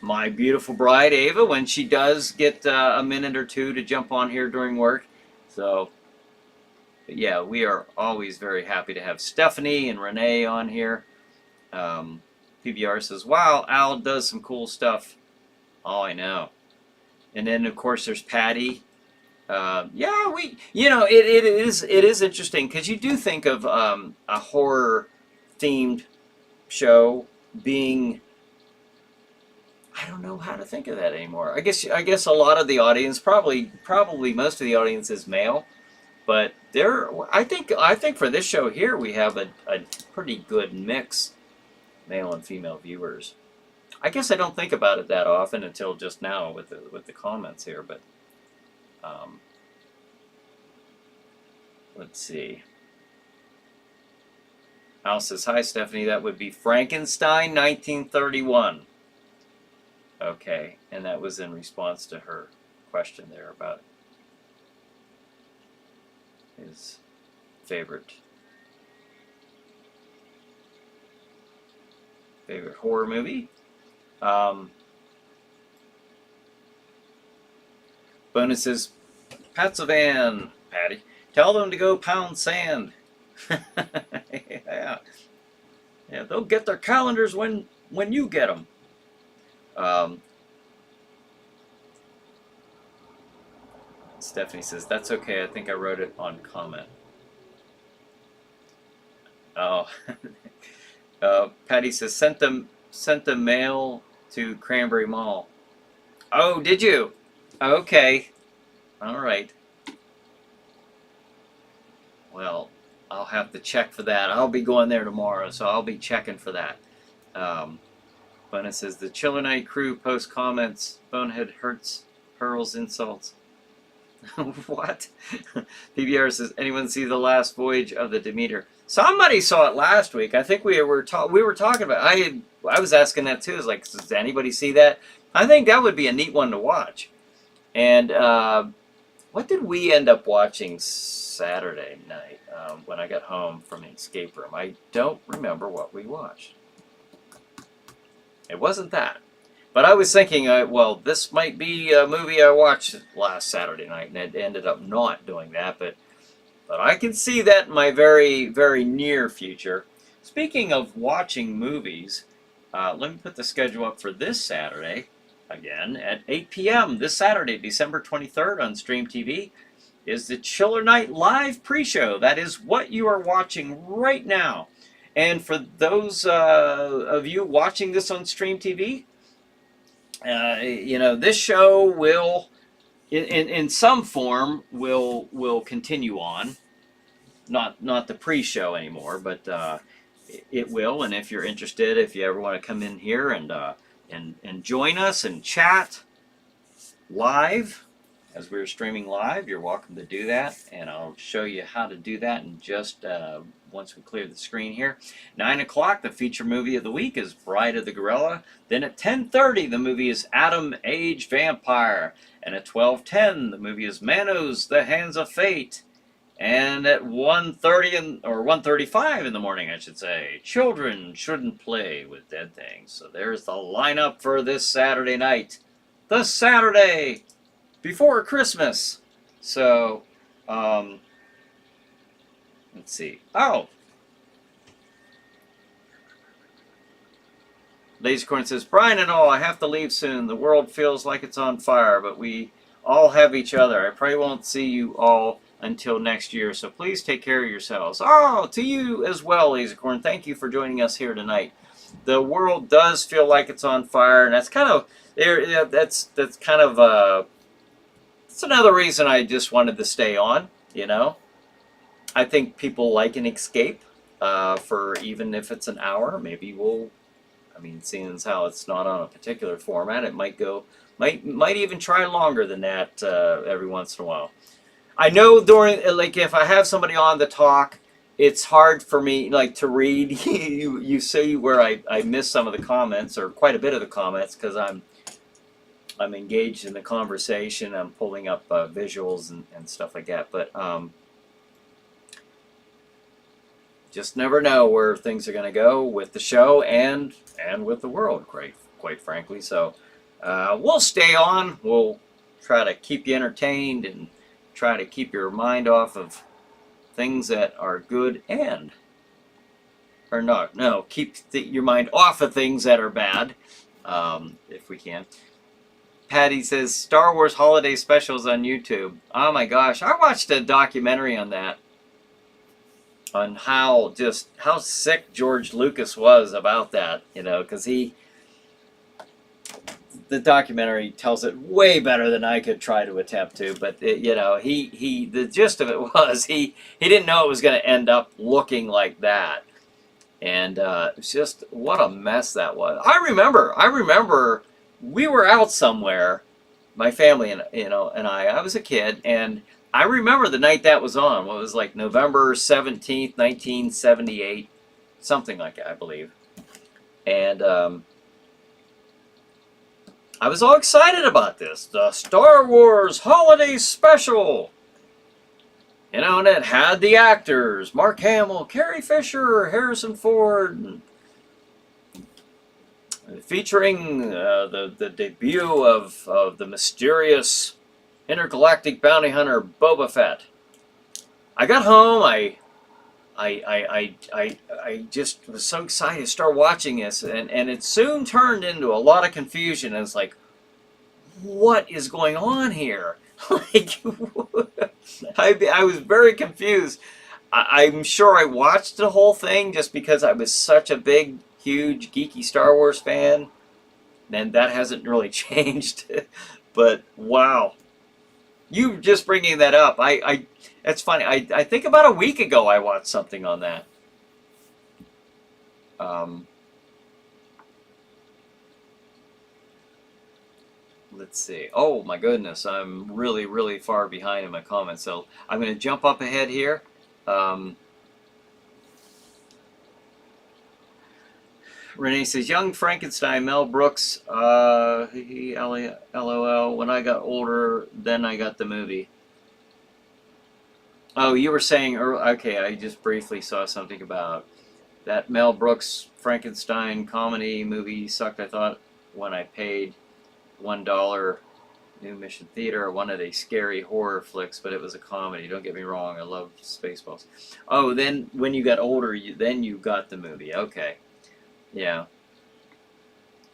my beautiful bride, Ava, when she does get a minute or two to jump on here during work. So, but yeah, we are always very happy to have Stephanie and Renee on here. PBR says, wow, Al does some cool stuff. Oh, I know. And then, of course, there's Patty. Yeah, it is interesting because you do think of a horror-themed show being, I don't know how to think of that anymore. I guess a lot of the audience, probably most of the audience is male, but I think for this show here we have a pretty good mix, male and female viewers. I guess I don't think about it that often until just now with the comments here, but let's see. Al says, hi, Stephanie, that would be Frankenstein, 1931. Okay, and that was in response to her question there about his favorite horror movie. Bonus says, Patsavan, Patty, tell them to go pound sand. Yeah, they'll get their calendars when you get them. Stephanie says, that's okay, I think I wrote it on comment. Oh. Patty says, sent the mail to Cranberry Mall. Oh, did you? Okay. All right. Well, I'll have to check for that. I'll be going there tomorrow, so I'll be checking for that. Bonehead says, the Chiller Night crew post comments. Bonehead hurls insults. What? PBR says, anyone see the last voyage of the Demeter? Somebody saw it last week. I think we were talking about. I was asking that too. I was like, does anybody see that? I think that would be a neat one to watch. And what did we end up watching Saturday night when I got home from the escape room? I don't remember what we watched. It wasn't that. But I was thinking, well, this might be a movie I watched last Saturday night, and it ended up not doing that. But I can see that in my very, very near future. Speaking of watching movies, let me put the schedule up for this Saturday, again, at 8 p.m. This Saturday, December 23rd on Stream TV, is the Chiller Night live pre-show. That is what you are watching right now. And for those of you watching this on Stream TV, this show will, in some form, will continue on. Not the pre-show anymore, but it will. And if you're interested, if you ever want to come in here and join us and chat live as we're streaming live, you're welcome to do that. And I'll show you how to do that in just once we clear the screen here. 9 o'clock, the feature movie of the week is Bride of the Gorilla. Then at 10:30, the movie is Atom Age Vampire. And at 12:10, the movie is Manos, The Hands of Fate. And at 1:30 or 1:35 in the morning, I should say, Children Shouldn't Play with Dead Things. So there's the lineup for this Saturday night. The Saturday before Christmas. So, let's see. Oh! Lazycorn says, Brian and all, I have to leave soon. The world feels like it's on fire, but we all have each other. I pray won't see you all until next year, so please take care of yourselves. Oh, to you as well, Lazycorn. Thank you for joining us here tonight. The world does feel like it's on fire, and that's kind of that's kind of it's another reason I just wanted to stay on. I think people like an escape for even if it's an hour. Maybe we'll. I mean, seeing as how it's not on a particular format, it might even try longer than that every once in a while. I know if I have somebody on the talk, it's hard for me to read. you see where I miss some of the comments, or quite a bit of the comments, because I'm engaged in the conversation. I'm pulling up visuals and stuff like that. But just never know where things are going to go with the show and with the world, quite frankly. So we'll stay on. We'll try to keep you entertained and try to keep your mind off of things that are good keep your mind off of things that are bad, if we can. Patty says, Star Wars holiday specials on YouTube. Oh my gosh, I watched a documentary on that, on how sick George Lucas was about that, because the documentary tells it way better than I could try to attempt to. But the gist of it was he didn't know it was going to end up looking like that, and it's just what a mess that was. I remember we were out somewhere, my family and I was a kid, and I remember the night that was on. What was like November 17th, 1978, something like that, I believe, and I was all excited about this, the Star Wars Holiday Special. And it had the actors, Mark Hamill, Carrie Fisher, Harrison Ford, featuring the debut of the mysterious intergalactic bounty hunter Boba Fett. I got home, I just was so excited to start watching this, and it soon turned into a lot of confusion. I was like, what is going on here? I was very confused. I'm sure I watched the whole thing just because I was such a big, huge, geeky Star Wars fan, and that hasn't really changed. But wow, you just bringing that up, that's funny. I think about a week ago I watched something on that. Let's see. Oh my goodness, I'm really, really far behind in my comments. So I'm going to jump up ahead here. Renee says, Young Frankenstein, Mel Brooks, LOL. When I got older, then I got the movie. Oh, you were saying, okay, I just briefly saw something about that Mel Brooks Frankenstein comedy movie sucked, I thought. when I paid $1 New Mission Theater. I wanted a scary horror flicks, but it was a comedy. Don't get me wrong, I love Spaceballs. Oh, then when you got older, you got the movie. Okay, yeah.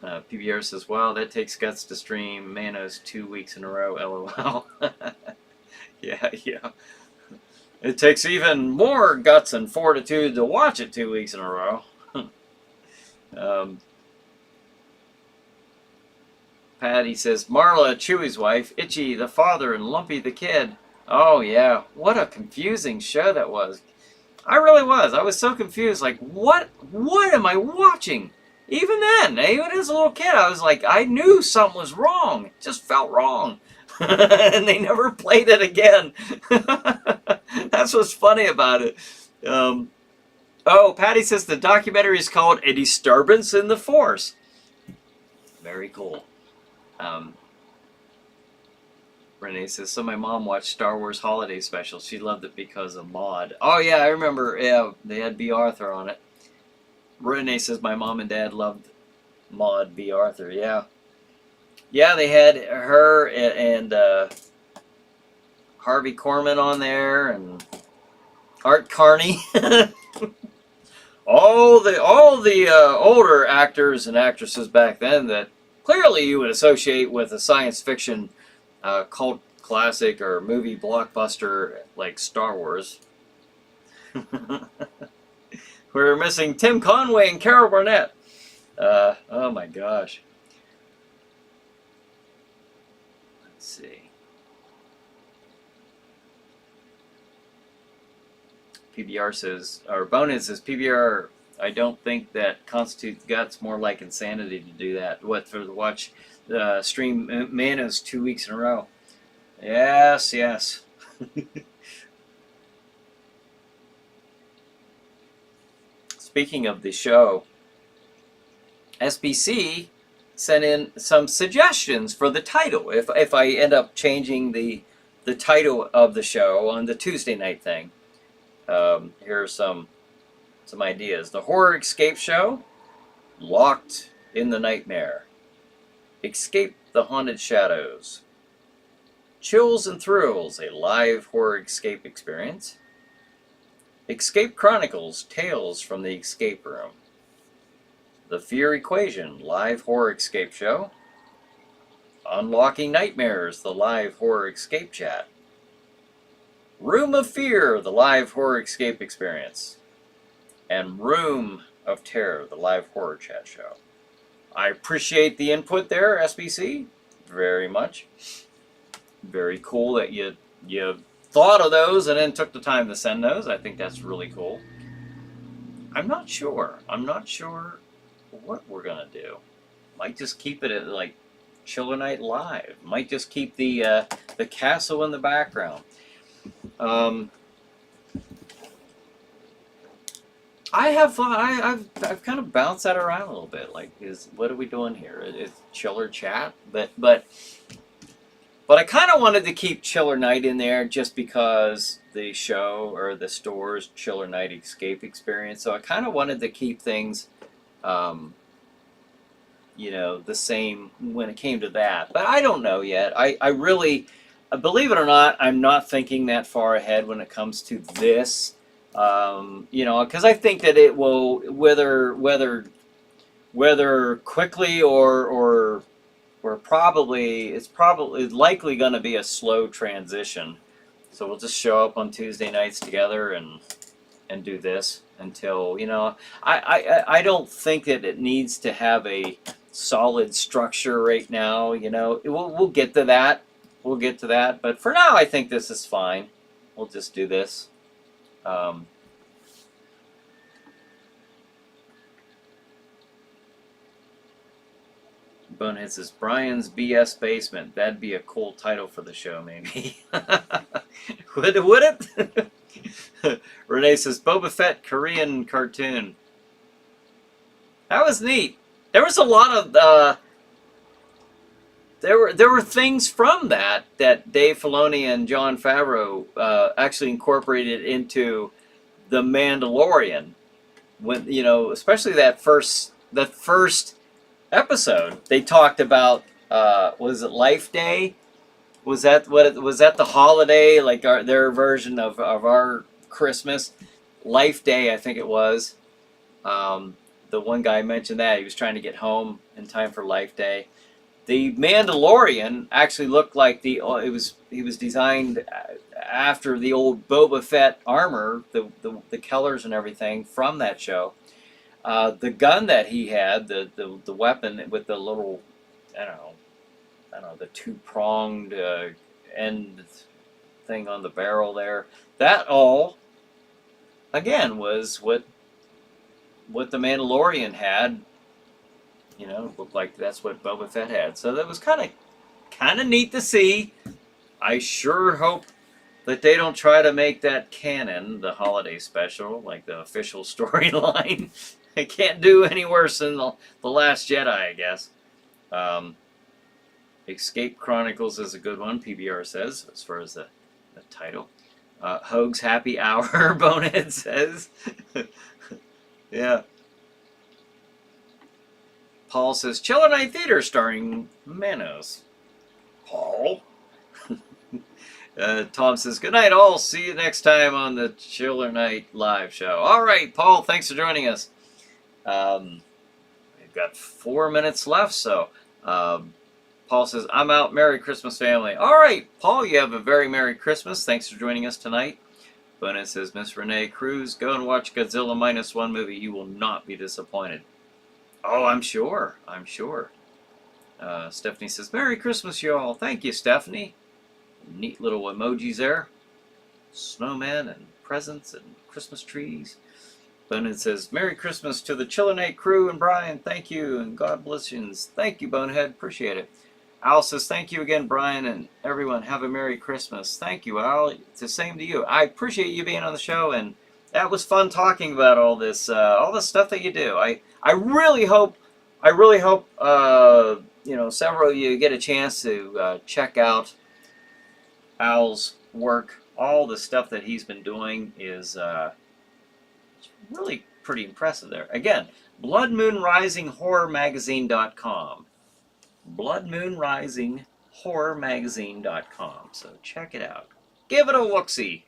PBR says, "Wow, that takes guts to stream Manos 2 weeks in a row." LOL. Yeah, yeah. It takes even more guts and fortitude to watch it 2 weeks in a row. Patty says, "Marla, Chewie's wife, Itchy the father, and Lumpy the kid." Oh yeah, what a confusing show that was. I really was. I was so confused. Like, what am I watching? Even then, even as a little kid, I was like, I knew something was wrong. It just felt wrong. And they never played it again. That's what's funny about it. Oh, Patty says the documentary is called A Disturbance in the Force. Very cool. Renee says, "So my mom watched Star Wars Holiday Special. She loved it because of Maude." Oh yeah, I remember. Yeah, they had B. Arthur on it. Renee says, "My mom and dad loved Maude B. Arthur." Yeah. Yeah, they had her and Harvey Korman on there, and Art Carney. all the older actors and actresses back then that clearly you would associate with a science fiction cult classic or movie blockbuster like Star Wars. We're missing Tim Conway and Carol Burnett. Oh my gosh. Let's see. PBR says, or Bonehead says, "PBR, I don't think that constitutes guts, more like insanity to do that." What, for the watch stream Manos 2 weeks in a row? Yes, yes. Speaking of the show, SBC sent in some suggestions for the title. If I end up changing the title of the show on the Tuesday night thing. Here are some ideas. The Horror Escape Show, Locked in the Nightmare, Escape the Haunted Shadows, Chills and Thrills, a live horror escape experience, Escape Chronicles, Tales from the Escape Room, The Fear Equation, live horror escape show, Unlocking Nightmares, the live horror escape chat, Room of Fear, the live horror escape experience, and Room of Terror, the live horror chat show. I appreciate the input there, SBC, very much. Very cool that you thought of those and then took the time to send those. I think that's really cool. I'm not sure what we're gonna do. Might just keep it at like Chiller Night Live. Might just keep the castle in the background. I've kind of bounced that around a little bit. Like, what are we doing here? It's Chiller Chat, but I kind of wanted to keep Chiller Night in there just because the show or the store's Chiller Night Escape experience. So I kind of wanted to keep things, the same when it came to that. But I don't know yet. I really, believe it or not, I'm not thinking that far ahead when it comes to this. Because I think that it will, whether quickly or it's probably likely going to be a slow transition. So we'll just show up on Tuesday nights together and do this until, I don't think that it needs to have a solid structure right now. We'll get to that. We'll get to that. But for now, I think this is fine. We'll just do this. Bonehead says, "Brian's BS Basement." That'd be a cool title for the show, maybe. Would it? Renee says, "Boba Fett Korean cartoon." That was neat. There was a lot of there were things from that Dave Filoni and Jon Favreau actually incorporated into The Mandalorian. When especially that first episode, they talked about was it Life Day? Was that was that the holiday, like their version of our Christmas? Life Day, I think it was. The one guy mentioned that he was trying to get home in time for Life Day. The Mandalorian actually looked like he was designed after the old Boba Fett armor, the colors and everything from that show. The gun that he had, the weapon with the little, I don't know, the two-pronged end thing on the barrel there. That all, again, was what the Mandalorian had. You know, looked like that's what Boba Fett had. So that was kind of neat to see. I sure hope that they don't try to make that canon, the holiday special, like the official storyline. It can't do any worse than the Last Jedi, I guess. Escape Chronicles is a good one, PBR says, as far as the title. Hoag's Happy Hour, Bonehead says. Yeah. Paul says, Chiller Night Theater starring Manos. Paul? Tom says, good night all. See you next time on the Chiller Night live show. All right, Paul, thanks for joining us. We've got 4 minutes left, so Paul says, I'm out. Merry Christmas, family. All right, Paul, you have a very Merry Christmas. Thanks for joining us tonight. Bonehead says, Miss Renee Cruz, go and watch Godzilla -1 movie. You will not be disappointed. Oh, I'm sure. I'm sure. Stephanie says, Merry Christmas, y'all. Thank you, Stephanie. Neat little emojis there. Snowmen and presents and Christmas trees. Bonehead says, Merry Christmas to the Chiller Night crew and Brian. Thank you, and God bless you. Thank you, Bonehead. Appreciate it. Al says, thank you again, Brian, and everyone. Have a Merry Christmas. Thank you, Al. It's the same to you. I appreciate you being on the show, and that was fun talking about all this stuff that you do. I really hope, you know, several of you get a chance to check out Al's work. All the stuff that he's been doing is really pretty impressive there. Again, BloodMoonRisingHorrorMagazine.com. BloodMoonRisingHorrorMagazine.com. So check it out. Give it a look-see.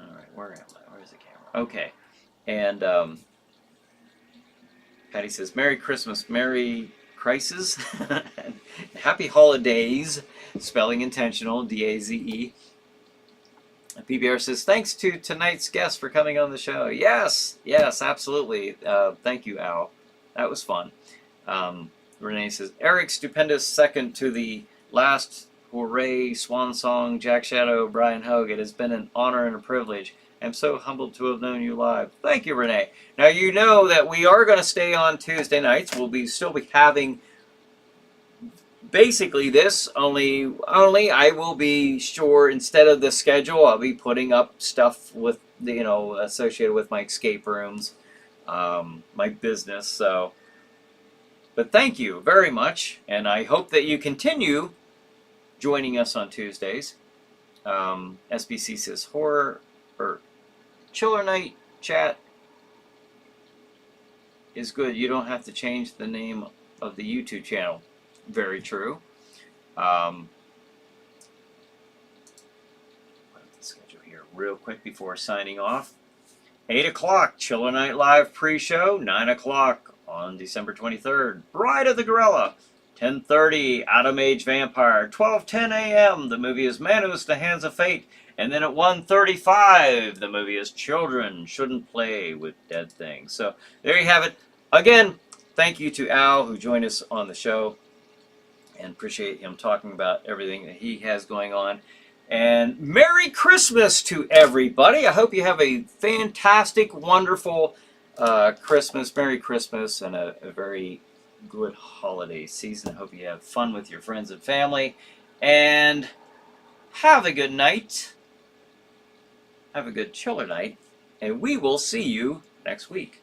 All right, where am I? Where's the camera? Okay. And Patty says, Merry Christmas, Merry Crisis, Happy Holidays, spelling intentional, D-A-Z-E. PBR says, thanks to tonight's guest for coming on the show. Yes, yes, absolutely. Thank you, Al. That was fun. Renee says, Eric, stupendous second to the last hooray swan song, Jack Shadow, Brian Hoag. It has been an honor and a privilege. I'm so humbled to have known you live. Thank you, Renee. Now, you know that we are going to stay on Tuesday nights. We'll still be having basically this, only I will be sure, instead of the schedule, I'll be putting up stuff with, you know, associated with my escape rooms, my business. So, but thank you very much, and I hope that you continue joining us on Tuesdays. SBC says Chiller Night chat is good. You don't have to change the name of the YouTube channel. Very true. Put up the schedule here real quick before signing off. 8 o'clock, Chiller Night Live pre-show. 9 o'clock on December 23rd, Bride of the Gorilla. 10:30, Atom Age Vampire. 12:10 a.m., the movie is Manos, The Hands of Fate. And then at 1:35, the movie is Children Shouldn't Play with Dead Things. So there you have it. Again, thank you to Al, who joined us on the show. And appreciate him talking about everything that he has going on. And Merry Christmas to everybody. I hope you have a fantastic, wonderful Christmas. Merry Christmas and a very good holiday season. I hope you have fun with your friends and family. And have a good night. Have a good chiller night. And we will see you next week.